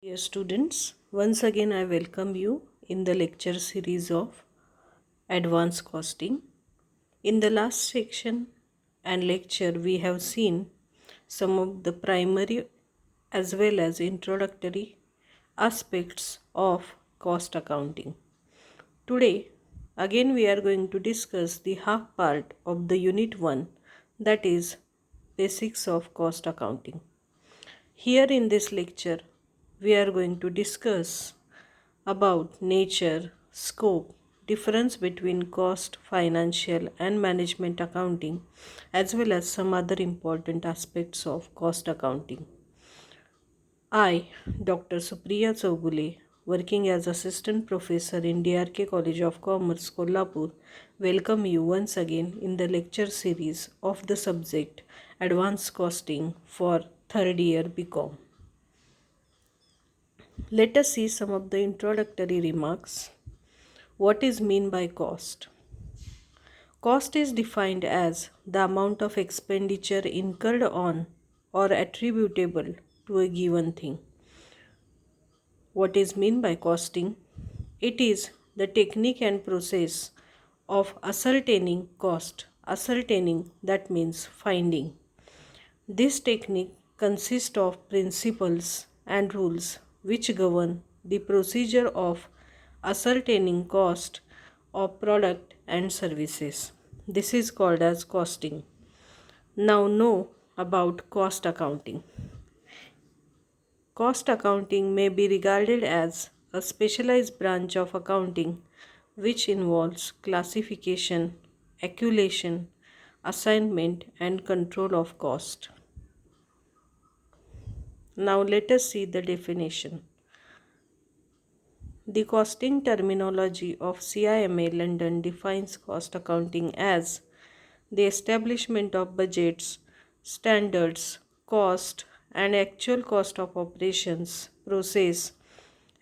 Dear students, once again I welcome you in the lecture series of Advanced Costing. In the last section and lecture, we have seen some of the primary as well as introductory aspects of cost accounting. Today, again, we are going to discuss the half part of the Unit 1, that is, Basics of Cost Accounting. Here in this lecture, we are going to discuss about nature, scope, difference between cost, financial and management accounting, as well as some other important aspects of cost accounting. I, Dr. Supriya Chaugule, working as Assistant Professor in DRK College of Commerce, Kolhapur, welcome you once again in the lecture series of the subject Advanced Costing for third year BCom. Let us see some of the introductory remarks. What is mean by cost? Cost is defined as the amount of expenditure incurred on or attributable to a given thing. What is mean by costing? It is the technique and process of ascertaining cost. Ascertaining, that means finding. This technique consists of principles and rules which govern the procedure of ascertaining cost of product and services. This is called as costing. Now know about cost accounting. Cost accounting may be regarded as a specialized branch of accounting which involves classification, accumulation, assignment, and control of cost. Now let us see the definition. The costing terminology of CIMA London defines cost accounting as the establishment of budgets, standards, cost, and actual cost of operations, process,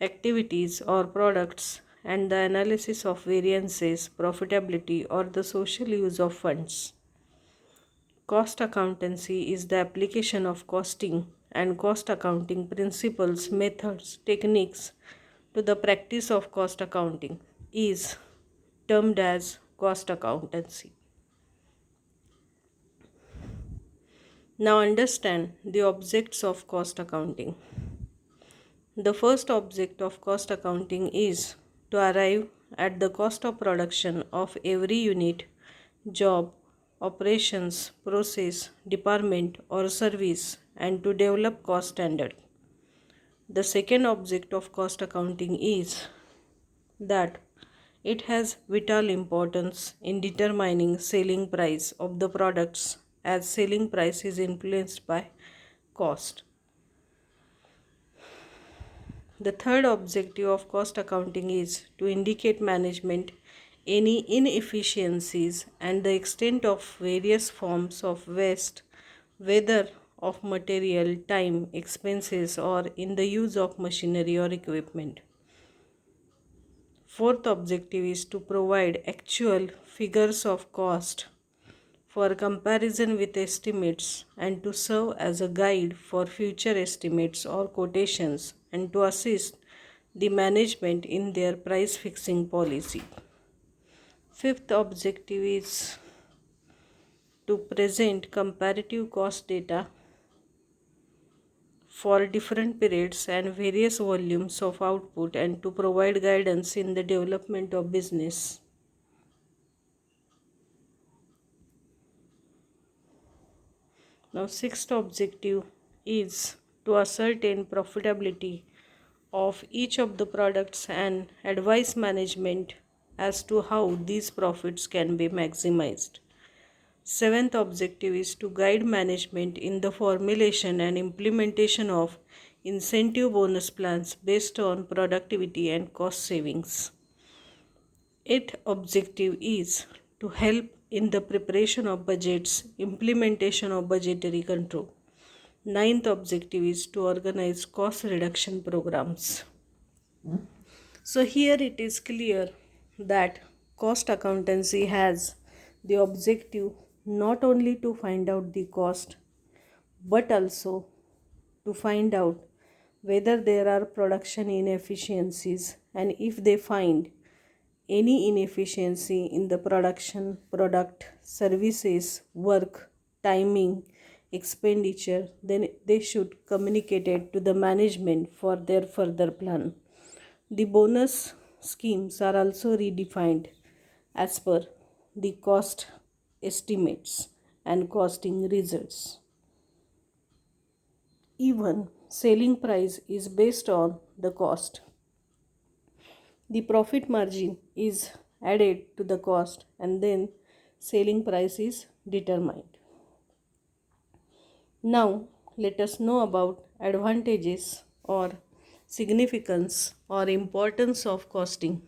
activities, or products, and the analysis of variances, profitability, or the social use of funds. Cost accountancy is the application of costing and cost accounting principles, methods, techniques to the practice of cost accounting is termed as cost accountancy. Now understand the objects of cost accounting. The first object of cost accounting is to arrive at the cost of production of every unit, job, operations, process, department, or service and to develop cost standard. The second object of cost accounting is that it has vital importance in determining selling price of the products as selling price is influenced by cost. The third objective of cost accounting is to indicate management any inefficiencies and the extent of various forms of waste, whether of material, time, expenses, or in the use of machinery or equipment. Fourth objective is to provide actual figures of cost for comparison with estimates and to serve as a guide for future estimates or quotations and to assist the management in their price fixing policy. Fifth objective is to present comparative cost data for different periods and various volumes of output and to provide guidance in the development of business. Now, sixth objective is to ascertain profitability of each of the products and advise management as to how these profits can be maximized. Seventh objective is to guide management in the formulation and implementation of incentive bonus plans based on productivity and cost savings. Eighth objective is to help in the preparation of budgets, implementation of budgetary control. Ninth objective is to organize cost reduction programs. So here it is clear that cost accountancy has the objective not only to find out the cost but also to find out whether there are production inefficiencies, and if they find any inefficiency in the production, product, services, work, timing, expenditure, then they should communicate it to the management for their further plan. The bonus schemes are also redefined as per the cost estimates and costing results. Even selling price is based on the cost. The profit margin is added to the cost and then selling price is determined. Now, let us know about advantages or significance or importance of costing.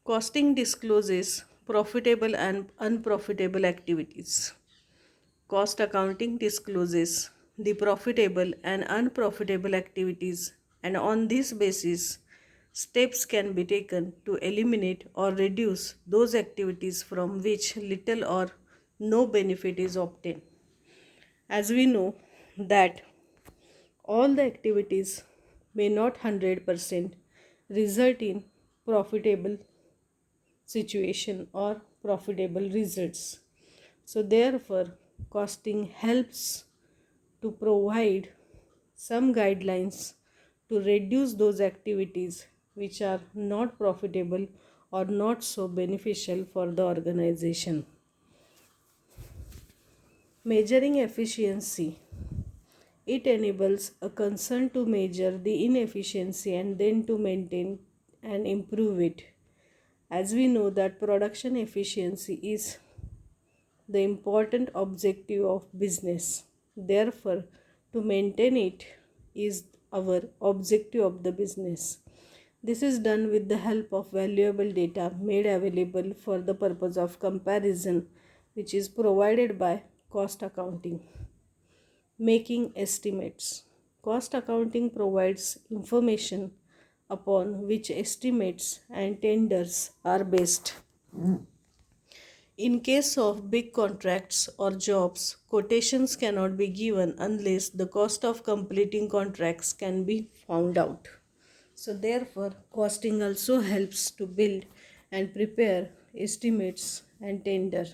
Costing discloses profitable and unprofitable activities. Cost accounting discloses the profitable and unprofitable activities, and on this basis, steps can be taken to eliminate or reduce those activities from which little or no benefit is obtained. As we know that all the activities may not 100% result in profitable situation or profitable results. So therefore, costing helps to provide some guidelines to reduce those activities which are not profitable or not so beneficial for the organization. Measuring efficiency. It enables a concern to measure the inefficiency and then to maintain and improve it. As we know that production efficiency is the important objective of business. Therefore, to maintain it is our objective of the business. This is done with the help of valuable data made available for the purpose of comparison, which is provided by cost accounting. Making estimates. Cost accounting provides information upon which estimates and tenders are based. In case of big contracts or jobs, quotations cannot be given unless the cost of completing contracts can be found out. So therefore, costing also helps to build and prepare estimates and tender.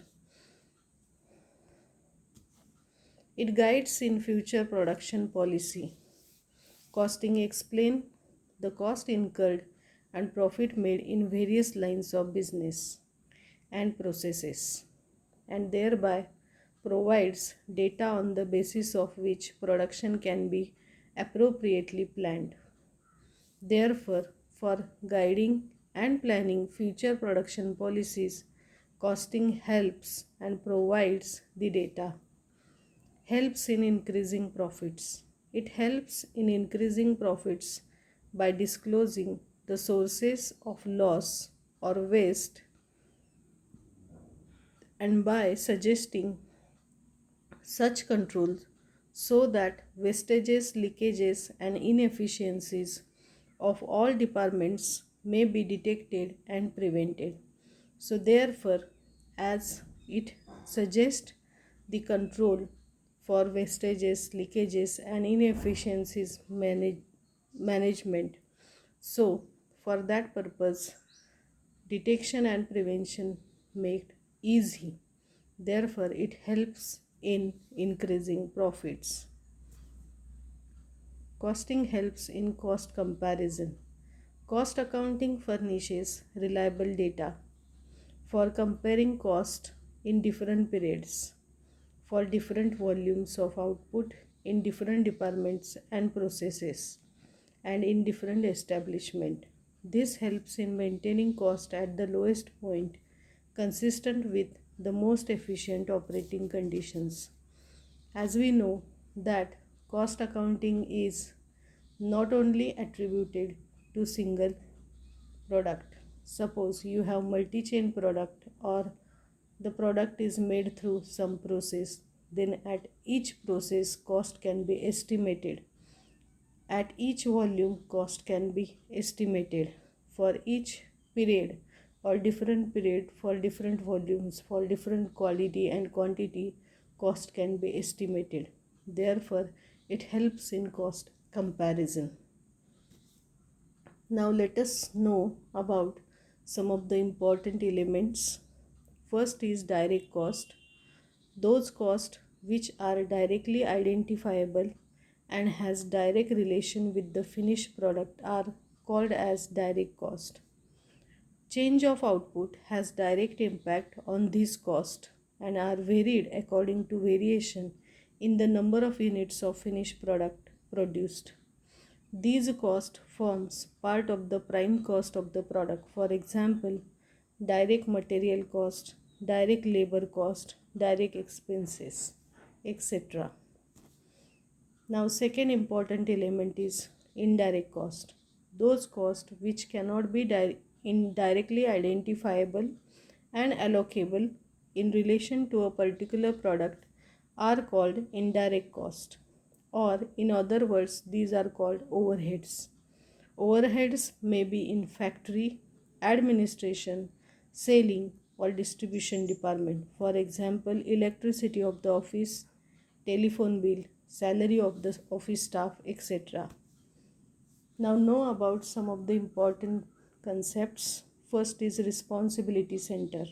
It guides in future production policy. Costing explain the cost incurred and profit made in various lines of business and processes, and thereby provides data on the basis of which production can be appropriately planned. Therefore, for guiding and planning future production policies, costing helps and provides the data. Helps in increasing profits. It helps in increasing profits by disclosing the sources of loss or waste and by suggesting such controls so that wastages, leakages, and inefficiencies of all departments may be detected and prevented. So, therefore, as it suggests the control for wastages, leakages, and inefficiencies management. So, for that purpose, detection and prevention made easy. Therefore, it helps in increasing profits. Costing helps in cost comparison. Cost accounting furnishes reliable data for comparing cost in different periods for different volumes of output in different departments and processes and in different establishment. This helps in maintaining cost at the lowest point consistent with the most efficient operating conditions. As we know that cost accounting is not only attributed to single product. Suppose you have multi-chain product or the product is made through some process, then at each process cost can be estimated. At each volume cost can be estimated for each period or different period for different volumes for different quality and quantity cost can be estimated. Therefore, it helps in cost comparison. Now let us know about some of the important elements. First is direct cost. Those costs which are directly identifiable and has direct relation with the finished product are called as direct cost. Change of output has direct impact on these costs and are varied according to variation in the number of units of finished product produced. These cost forms part of the prime cost of the product. For example, direct material cost, direct labor cost, direct expenses, etc. Now, second important element is indirect cost. Those costs which cannot be indirectly identifiable and allocable in relation to a particular product are called indirect cost, or in other words, these are called overheads. Overheads may be in factory, administration, selling, or distribution department. For example, electricity of the office, telephone bill, salary of the office staff, etc. Now know about some of the important concepts. First is responsibility center.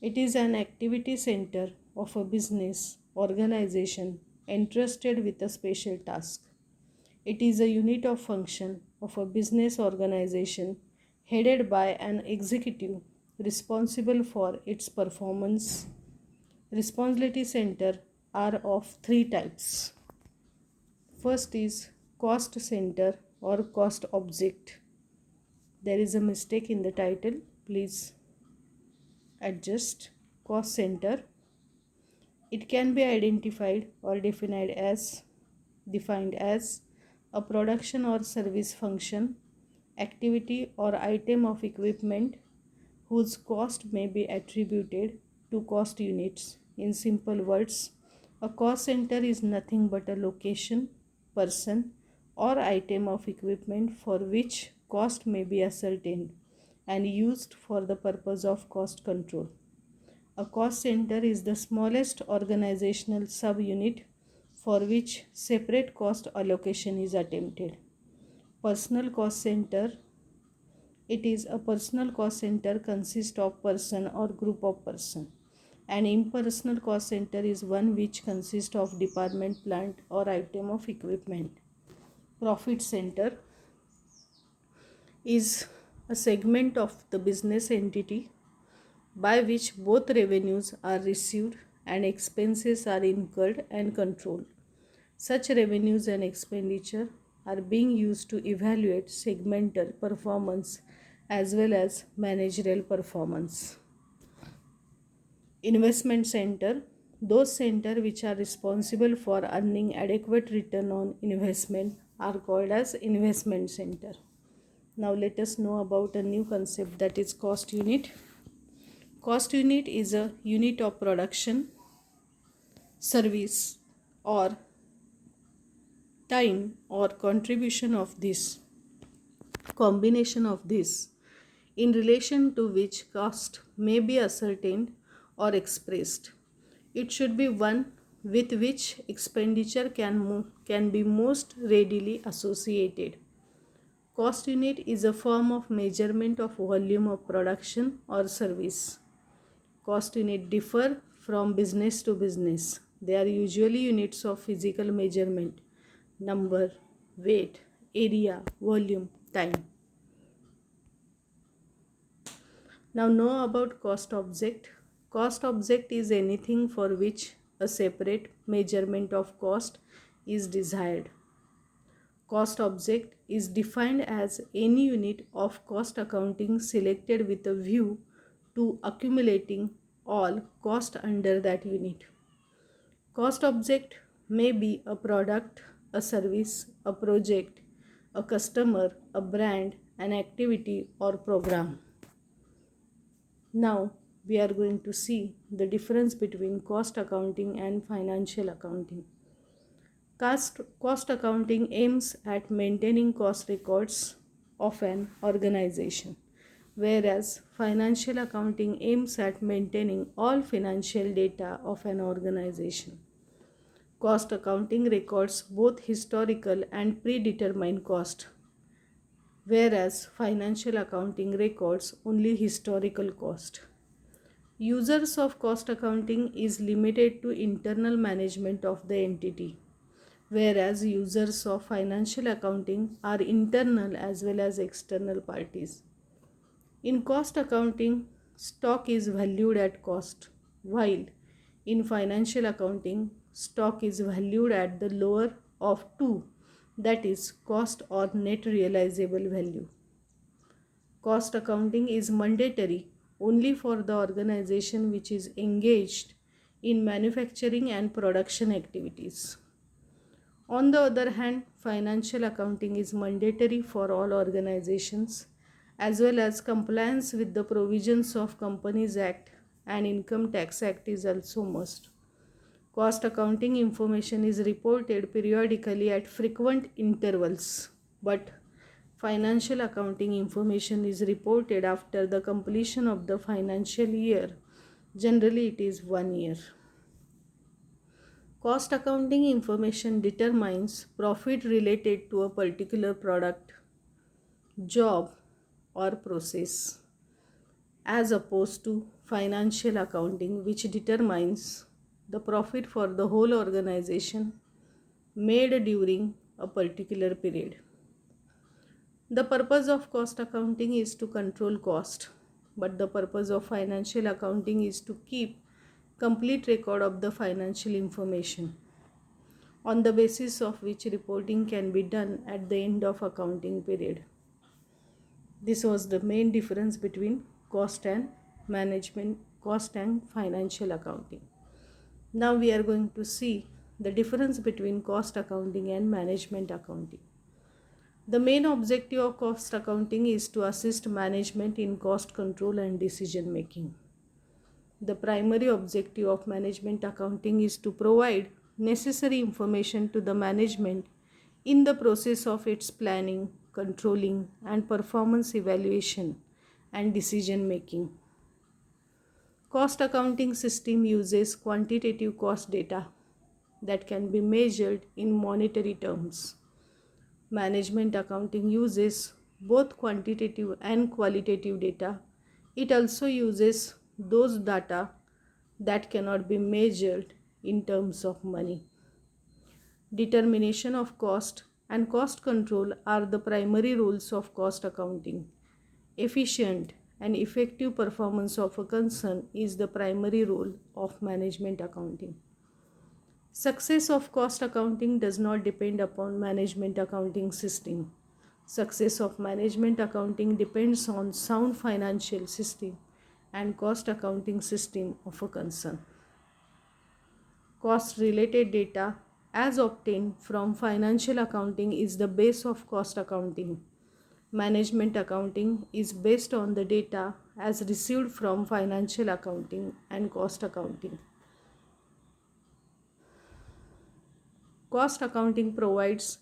It is an activity center of a business organization entrusted with a special task. It is a unit of function of a business organization headed by an executive responsible for its performance. Responsibility center are of three types. First is cost center or cost object. There is a mistake in the title. Please adjust. Cost center. It can be identified or defined as a production or service function, activity or item of equipment whose cost may be attributed to cost units. In simple words, a cost center is nothing but a location, person, or item of equipment for which cost may be ascertained and used for the purpose of cost control. A cost center is the smallest organizational subunit for which separate cost allocation is attempted. Personal cost center. It is a personal cost center consists of person or group of person. An impersonal cost center is one which consists of department, plant, or item of equipment. Profit center is a segment of the business entity by which both revenues are received and expenses are incurred and controlled. Such revenues and expenditure are being used to evaluate segmental performance as well as managerial performance. Investment center. Those centers which are responsible for earning adequate return on investment are called as investment center. Now let us know about a new concept, that is cost unit. Cost unit is a unit of production, service, or time or contribution of this combination of this in relation to which cost may be ascertained or expressed. It should be one with which expenditure can be most readily associated. Cost unit is a form of measurement of volume of production or service. Cost unit differ from business to business. They are usually units of physical measurement: number, weight, area, volume, time. Now know about cost object. Cost object is anything for which a separate measurement of cost is desired. Cost object is defined as any unit of cost accounting selected with a view to accumulating all cost under that unit. Cost object may be a product, a service, a project, a customer, a brand, an activity, or program. Now we are going to see the difference between cost accounting and financial accounting. Cost accounting aims at maintaining cost records of an organization, whereas financial accounting aims at maintaining all financial data of an organization. Cost accounting records both historical and predetermined cost, whereas financial accounting records only historical cost. Users of cost accounting is limited to internal management of the entity, whereas users of financial accounting are internal as well as external parties. In cost accounting, stock is valued at cost, while in financial accounting, stock is valued at the lower of two, that is, cost or net realizable value. Cost accounting is mandatory only for the organization which is engaged in manufacturing and production activities. On the other hand, financial accounting is mandatory for all organizations as well as compliance with the provisions of Companies Act and Income Tax Act is also must. Cost accounting information is reported periodically at frequent intervals, but financial accounting information is reported after the completion of the financial year. Generally, it is 1 year. Cost accounting information determines profit related to a particular product, job, or process, as opposed to financial accounting, which determines the profit for the whole organization made during a particular period. The purpose of cost accounting is to control cost, but the purpose of financial accounting is to keep complete record of the financial information, on the basis of which reporting can be done at the end of accounting period. This was the main difference between cost and financial accounting. Now we are going to see the difference between cost accounting and management accounting. The main objective of cost accounting is to assist management in cost control and decision making. The primary objective of management accounting is to provide necessary information to the management in the process of its planning, controlling, and performance evaluation and decision making. Cost accounting system uses quantitative cost data that can be measured in monetary terms. Management accounting uses both quantitative and qualitative data. It also uses those data that cannot be measured in terms of money. Determination of cost and cost control are the primary roles of cost accounting. Efficient and effective performance of a concern is the primary role of management accounting. Success of cost accounting does not depend upon management accounting system. Success of management accounting depends on sound financial system and cost accounting system of a concern. Cost related data as obtained from financial accounting is the base of cost accounting. Management accounting is based on the data as received from financial accounting and cost accounting. Cost accounting provides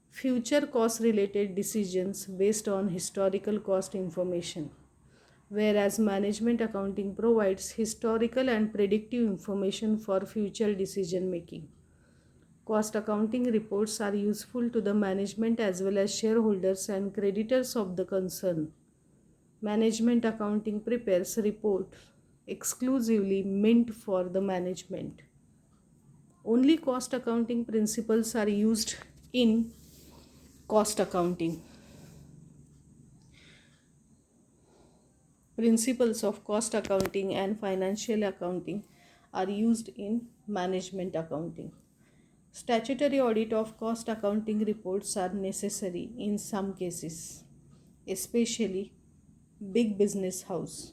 future cost related decisions based on historical cost information, whereas management accounting provides historical and predictive information for future decision making. Cost accounting reports are useful to the management as well as shareholders and creditors of the concern. Management accounting prepares reports exclusively meant for the management. Only cost accounting principles are used in cost accounting. Principles of cost accounting and financial accounting are used in management accounting. Statutory audit of cost accounting reports are necessary in some cases, especially big business house.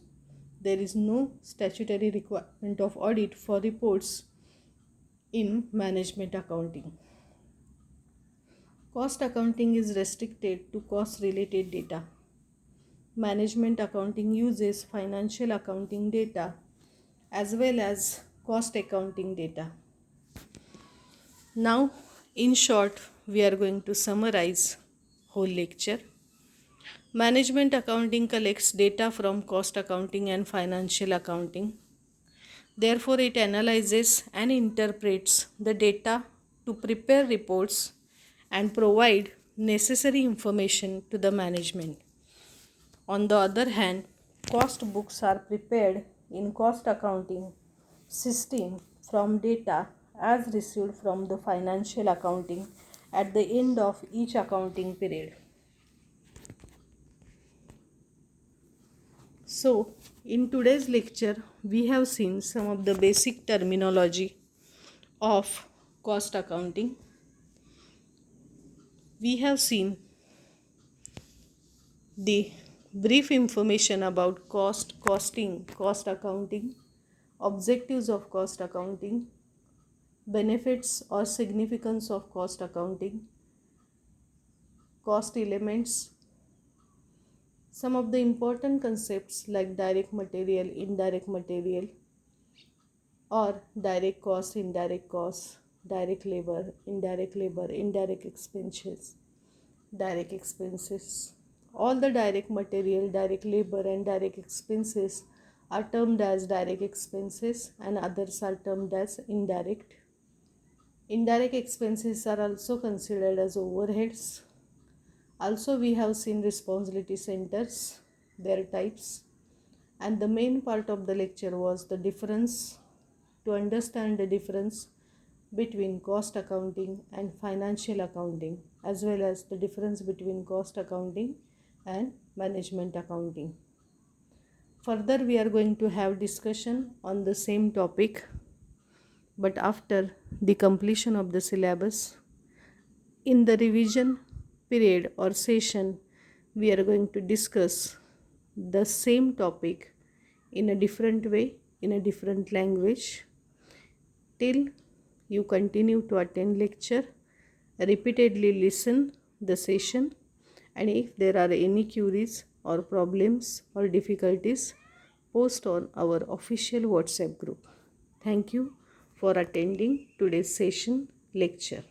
There is no statutory requirement of audit for reports in management accounting. Cost accounting is restricted to cost related data. Management accounting uses financial accounting data as well as cost accounting data. Now, in short, we are going to summarize whole lecture. Management accounting collects data from cost accounting and financial accounting. Therefore, it analyzes and interprets the data to prepare reports and provide necessary information to the management. On the other hand, cost books are prepared in cost accounting system from data as received from the financial accounting at the end of each accounting period. So, in today's lecture, we have seen some of the basic terminology of cost accounting. We have seen the brief information about costing, cost accounting, objectives of cost accounting, benefits or significance of cost accounting, cost elements, some of the important concepts like direct material, indirect material, or direct cost, indirect cost, direct labor, indirect expenses, direct expenses. All the direct material, direct labor, and direct expenses are termed as direct expenses, and others are termed as indirect. Indirect expenses are also considered as overheads. Also, we have seen responsibility centers, their types, and the main part of the lecture was the difference, to understand the difference between cost accounting and financial accounting, as well as the difference between cost accounting and management accounting. Further, we are going to have discussion on the same topic, but after the completion of the syllabus. In the revision period or session, we are going to discuss the same topic in a different way, in a different language. Till you continue to attend lecture, repeatedly listen the session, and if there are any queries or problems or difficulties, post on our official WhatsApp group. Thank you for attending today's session lecture.